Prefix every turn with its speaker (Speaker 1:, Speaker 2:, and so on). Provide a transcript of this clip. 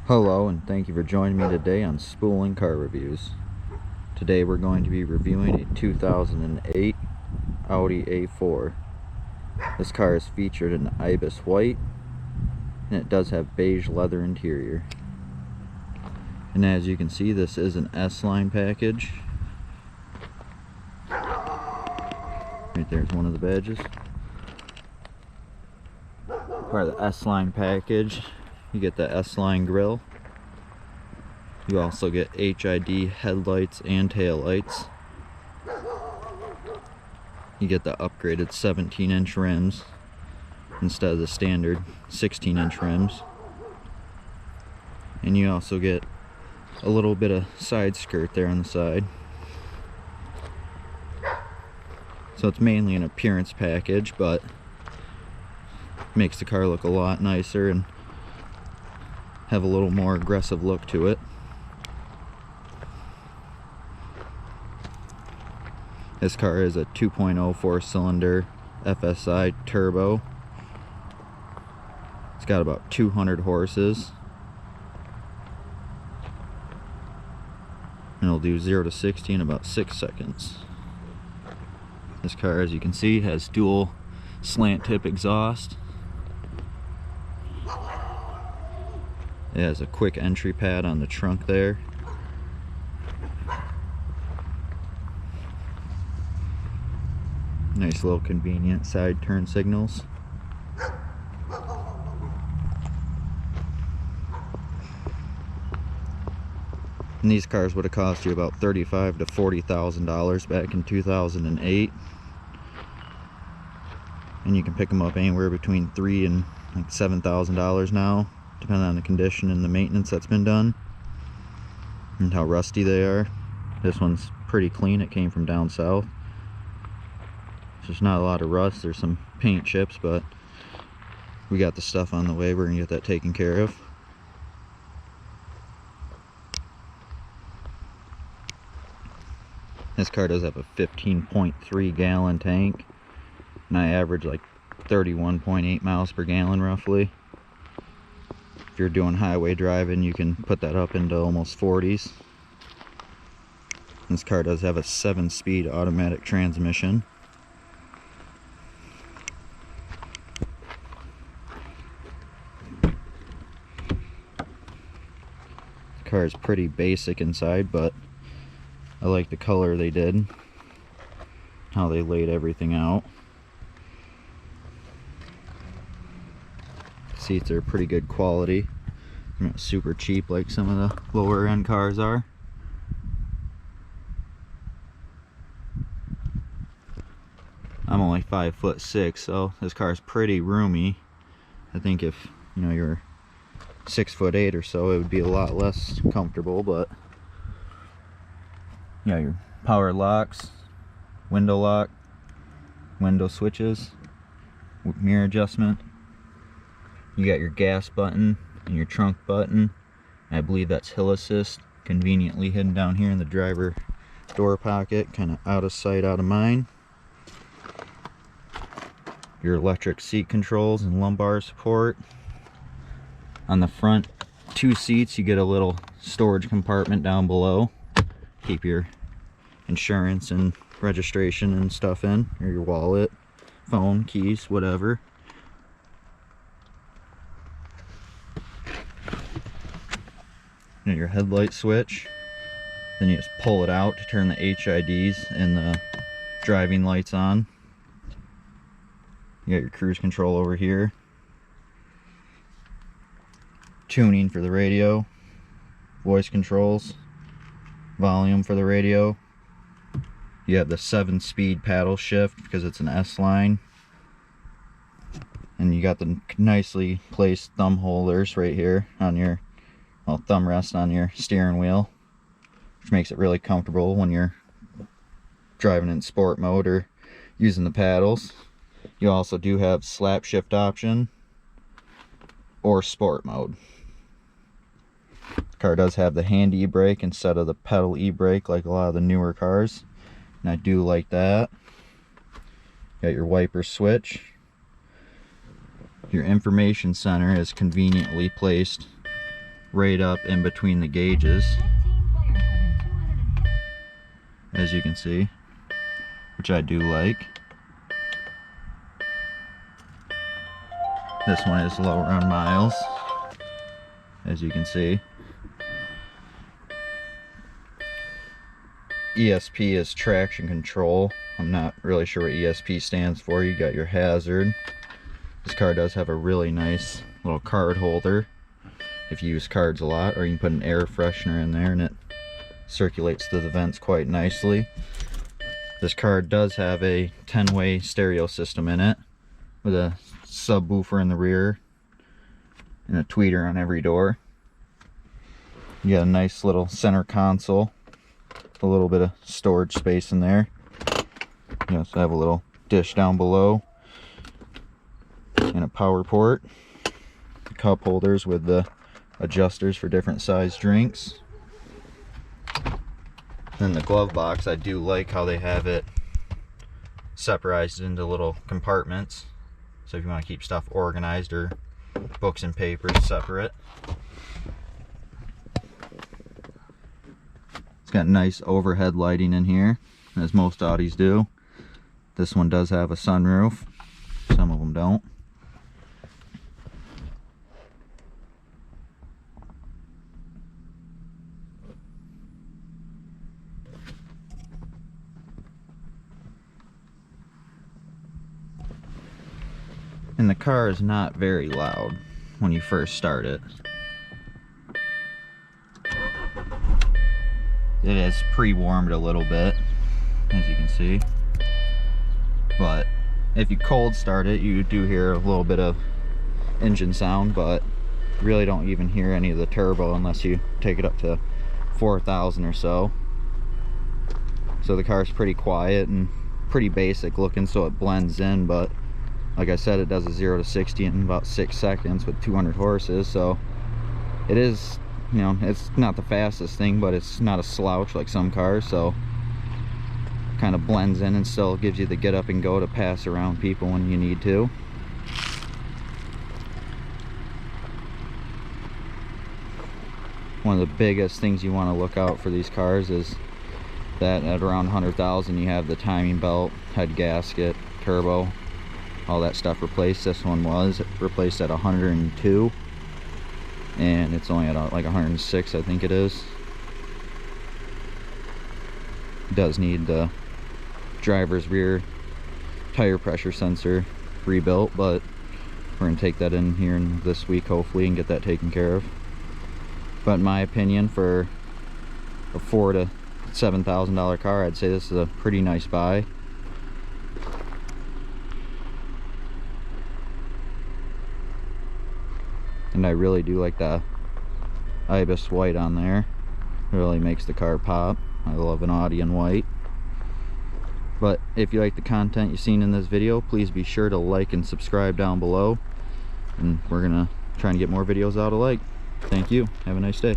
Speaker 1: Hello, and thank you for joining me today on Spooling Car Reviews. Today we're going to be reviewing a 2008 Audi A4. This car is featured in Ibis White, and it does have beige leather interior. And as you can see, this is an S-line package. Right there's one of the badges. Part of the S-line package, you get the S-line grille. You also get HID headlights and taillights. You get the upgraded 17-inch rims instead of the standard 16-inch rims. And you also get a little bit of side skirt there on the side. So it's mainly an appearance package, but makes the car look a lot nicer and have a little more aggressive look to it. This car is a 2.0 4-cylinder FSI turbo. It's got about 200 horses. And it'll do 0 to 60 in about 6 seconds. This car, as you can see, has dual slant tip exhaust. It has a quick entry pad on the trunk there. Nice little convenient side turn signals. And these cars would have cost you about $35,000 to $40,000 back in 2008. And you can pick them up anywhere between $3,000 and like $7,000 now, depending on the condition and the maintenance that's been done and how rusty they are. This one's pretty clean. It came from down south. There's not a lot of rust. There's some paint chips, but we got the stuff on the way. We're gonna get that taken care of. This car does have a 15.3 gallon tank, and I average like 31.8 miles per gallon roughly. If you're doing highway driving, you can put that up into almost 40s. This car does have a 7-speed automatic transmission. The car is pretty basic inside, but I like the color they did, how they laid everything out. Seats are pretty good quality. They're not super cheap like some of the lower end cars are. I'm only 5'6", so this car is pretty roomy. I think if you're 6'8" or so, it would be a lot less comfortable, but yeah, your power locks, window lock, window switches, mirror adjustment. You got your gas button and your trunk button. I believe that's hill assist, conveniently hidden down here in the driver door pocket, kind of out of sight, out of mind. Your electric seat controls and lumbar support. On the front 2 seats, you get a little storage compartment down below. Keep your insurance and registration and stuff in, or your wallet, phone, keys, whatever. And your headlight switch. Then you just pull it out to turn the HIDs and the driving lights on. You got your cruise control over here. Tuning for the radio, voice controls, volume for the radio. You have the 7-speed paddle shift because it's an S-line. And you got the nicely placed thumb holders right here on your, well, thumb rest on your steering wheel, which makes it really comfortable when you're driving in sport mode or using the paddles. You also do have slap shift option or sport mode. The car does have the hand e-brake instead of the pedal e-brake like a lot of the newer cars, and I do like that. Got your wiper switch. Your information center is conveniently placed right up in between the gauges, as you can see, which I do like. This one is lower on miles, as you can see. ESP is traction control. I'm not really sure what ESP stands for. You got your hazard. This car does have a really nice little card holder if you use cards a lot, or you can put an air freshener in there and it circulates through the vents quite nicely. This car does have a 10-way stereo system in it with a subwoofer in the rear and a tweeter on every door. You got a nice little center console, a little bit of storage space in there. You also have a little dish down below and a power port. The cup holders with the adjusters for different size drinks. Then the glove box, I do like how they have it separated into little compartments. So if you want to keep stuff organized or books and papers separate. It's got nice overhead lighting in here, as most Audis do. This one does have a sunroof. Some of them don't. And the car is not very loud when you first start it. It is pre-warmed a little bit, as you can see. But if you cold start it, you do hear a little bit of engine sound, but you really don't even hear any of the turbo unless you take it up to 4,000 or so. So the car's pretty quiet and pretty basic looking, so it blends in, but like I said, it does a 0 to 60 in about 6 seconds with 200 horses, so it is, you know, it's not the fastest thing, but it's not a slouch like some cars, so kind of blends in and still gives you the get up and go to pass around people when you need to. One of the biggest things you want to look out for these cars is that at around 100,000 you have the timing belt, head gasket, turbo, all that stuff replaced. This one was replaced at 102 and it's only at like 106, I think it is. It does need the driver's rear tire pressure sensor rebuilt, but we're gonna take that in here in this week hopefully and get that taken care of. But in my opinion, for a $4,000 to $7,000 car, I'd say this is a pretty nice buy. And I really do like the Ibis White on there. It really makes the car pop. I love an Audi in white. But if you like the content you've seen in this video, please be sure to like and subscribe down below. And we're gonna try and get more videos out alike. Thank you. Have a nice day.